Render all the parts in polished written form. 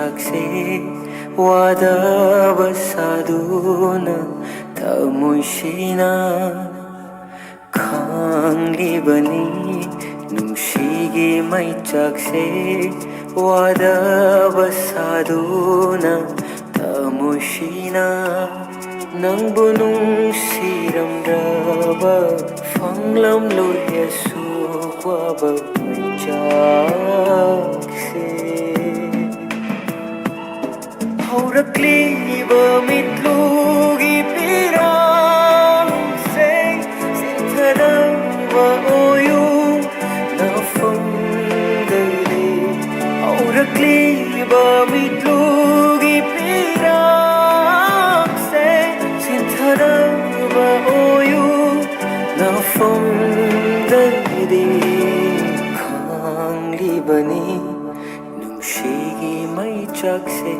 ꯃꯩꯆꯥꯛꯁꯦ ꯋꯥꯗꯕ ꯁꯥꯗꯨꯅ ꯊꯃꯣꯏꯁꯤꯅ ꯈꯥꯡꯂꯤꯕꯅꯤ ꯅꯨꯡꯁꯤꯒꯤ ꯃꯩꯆꯥꯛꯁꯦ ꯋꯥꯗꯕ ꯁꯥꯗꯨꯅ ꯊꯃꯣꯏꯁꯤꯅ ꯅꯪꯕꯨ ꯅꯨꯡꯁꯤꯔꯝꯗ꯭ꯔꯕ ꯐꯪꯂꯝꯂꯣꯏ ꯑꯁꯨꯛ ꯋꯥꯕ ꯃꯩꯆꯥꯛꯁꯦ ꯍꯧꯔꯛꯂꯤꯕ ꯃꯤꯠꯂꯨꯒꯤ ꯄꯤꯔꯥꯡꯁꯦ ꯆꯤꯟꯊꯅꯕ ꯑꯣꯏꯌꯨ ꯅꯐꯝꯗꯗꯤ ꯍꯧꯔꯛꯂꯤꯕ ꯃꯤꯠꯂꯨꯒꯤ ꯄꯤꯔꯥꯡꯁꯦ ꯆꯤꯟꯊꯅꯕ ꯑꯣꯏꯌꯨ ꯅꯐꯝꯗꯗꯤ ꯈꯥꯡꯂꯤꯕꯅꯤ ꯅꯨꯡꯁꯤꯒꯤ ꯃꯩꯆꯥꯛꯁꯦ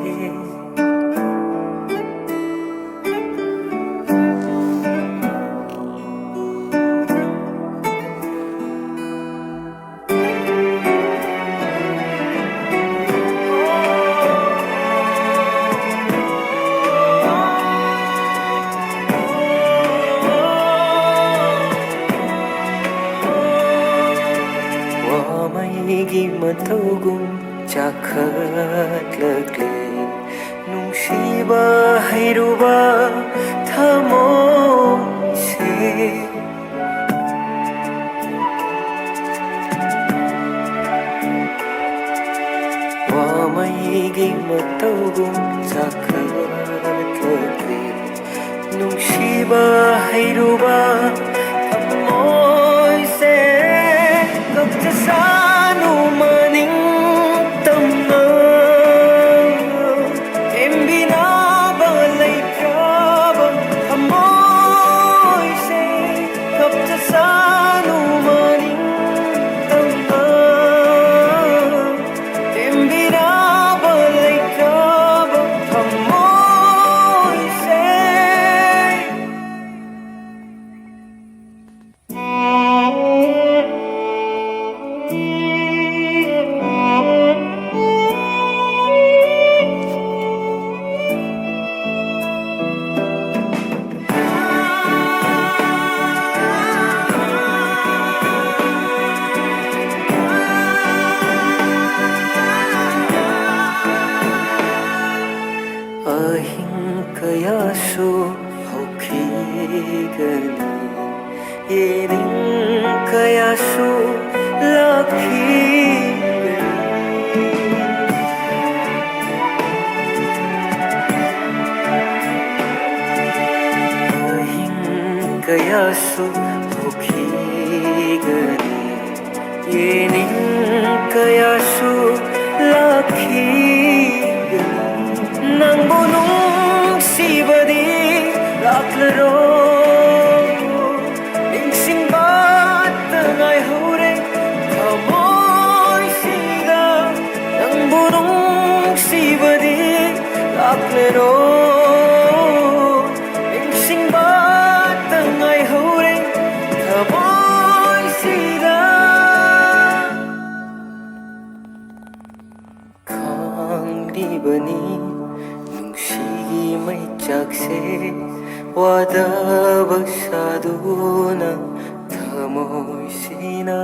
ꯋꯥꯃꯩꯒꯤ ꯃꯇꯧꯒꯨꯝ ꯆꯥꯈꯠꯂꯛꯂꯦ ꯅꯨꯡꯁꯤꯕ ꯍꯩꯔꯨꯕ ꯊꯃꯣꯏꯁꯦ ꯋꯥꯃꯩꯒꯤ ꯃꯇꯧꯒꯨꯝ ꯆꯥꯈꯠꯂꯛꯂꯦ ꯅꯨꯡꯁꯤꯕ ꯍꯩꯔꯨꯕ ꯊꯃꯣꯏꯁꯦ ꯀꯞꯆꯁꯅꯨ ꯃꯅꯤꯡꯇꯝꯅ ꯊꯦꯝꯕꯤꯅꯕ ꯂꯩꯇ꯭ꯔꯕ ꯊꯃꯣꯏꯁꯦ ꯀꯞꯆꯁꯅꯨ ꯃꯅꯤꯡꯇꯝꯅ ꯊꯦꯝꯕꯤꯅꯕ ꯂꯩꯇ꯭ꯔꯕ ꯊꯃꯣꯏꯁꯦ ꯑꯍꯤꯡ ꯀꯌꯥꯁꯨ ꯍꯧꯈꯤꯒꯅꯤ ꯌꯦꯅꯤꯡ ꯀꯌꯥꯁꯨ ꯂꯥꯛꯈꯤꯒꯅꯤ ꯑꯍꯤꯡ ꯀꯌꯥꯁꯨ ꯍꯧꯈꯤꯒꯅꯤ ꯌꯦꯅꯤꯡ ꯀꯌꯥꯁꯨ ꯂꯥꯛꯈꯤꯒꯅꯤ ꯅꯪꯕꯨ ꯅꯨꯡꯁꯤꯕꯗꯤ ꯂꯥꯛꯂꯔꯣꯏ ꯅꯤꯡꯁꯤꯡꯕꯇ ꯉꯥꯏꯍꯧꯔꯦ ꯊꯃꯣꯏꯁꯤꯗ ꯅꯪꯕꯨ ꯅꯨꯡꯁꯤꯕꯗꯤ ꯂꯥꯛꯂꯔꯣꯏ ꯅꯤꯡꯁꯤꯡꯕꯇ ꯉꯥꯏꯍꯧꯔꯦ ꯊꯃꯣꯏꯁꯤꯗ ꯈꯥꯡꯂꯤꯕꯅꯤ ꯅꯨꯡꯁꯤꯒꯤ ꯃꯩꯆꯥꯛꯁꯦ ꯋꯥꯗꯕ ꯁꯥꯗꯨꯅ ꯊꯃꯣꯏꯁꯤꯅ